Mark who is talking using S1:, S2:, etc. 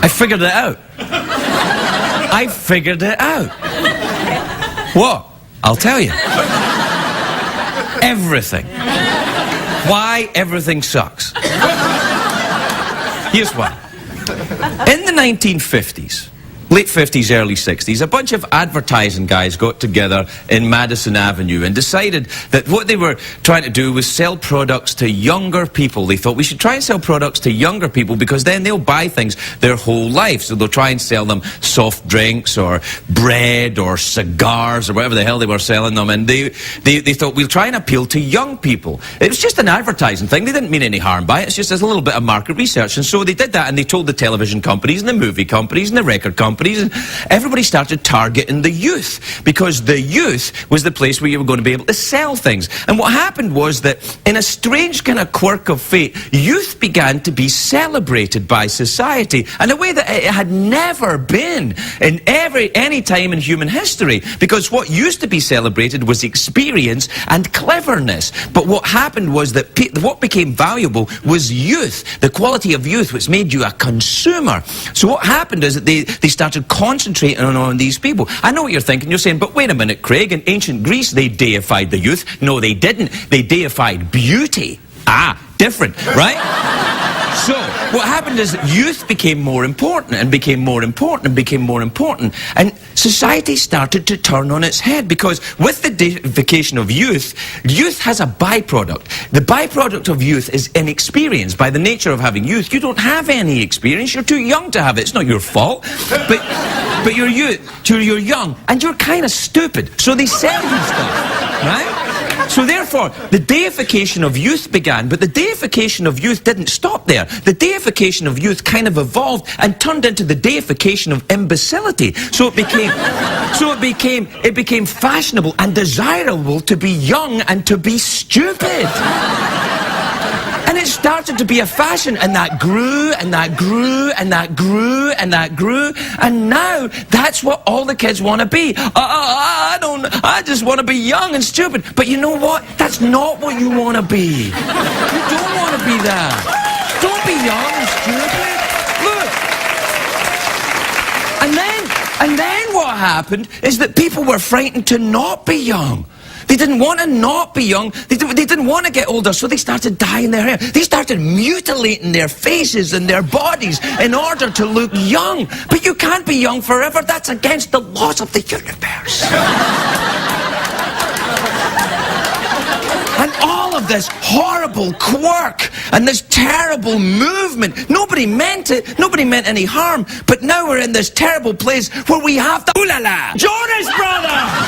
S1: I figured it out. I figured it out. What? I'll tell you. Everything. Why everything sucks. Here's why. In the 1950s, late 50s, early 60s, a bunch of advertising guys got together in Madison Avenue and decided that what they were trying to do was sell products to younger people. They thought we should try and sell products to younger people because then they'll buy things their whole life. So they'll try and sell them soft drinks or bread or cigars or whatever the hell they were selling them. And they thought we'll try and appeal to young people. It was just an advertising thing. They didn't mean any harm by it. It's just a little bit of market research. And so they did that, and they told the television companies and the movie companies and the record companies, and everybody started targeting the youth because the youth was the place where you were going to be able to sell things. And what happened was that in a strange kind of quirk of fate, youth began to be celebrated by society in a way that it had never been in any time in human history, because what used to be celebrated was experience and cleverness. But what happened was that what became valuable was youth, the quality of youth, which made you a consumer. So what happened is that they started concentrating on these people. I know what you're thinking. You're saying, but wait a minute, Craig, in ancient Greece they deified the youth. No, they didn't. They deified beauty. Ah, different, right? So, what happened is that youth became more important and became more important and became more important. And society started to turn on its head because with the deification of youth, youth has a byproduct. The byproduct of youth is inexperience. By the nature of having youth, you don't have any experience. You're too young to have it. It's not your fault. But you're young and you're kind of stupid. So they sell you stuff, right? So therefore, the deification of youth began, but the deification of youth didn't stop there. The deification of youth kind of evolved and turned into the deification of imbecility. So it became fashionable and desirable to be young and to be stupid. And it started to be a fashion, and that grew, and that grew, and that grew, and that grew, and now that's what all the kids want to be. I just want to be young and stupid. But you know what? That's not what you want to be. You don't want to be that. Don't be young and stupid. Look. And then what happened is that people were frightened to not be young. They didn't want to not be young. They didn't want to get older, so they started dyeing their hair. They started mutilating their faces and their bodies in order to look young. But you can't be young forever. That's against the laws of the universe. And all of this horrible quirk and this terrible movement, nobody meant it, nobody meant any harm, but now we're in this terrible place where we have the ooh-la-la, Jonas Brothers!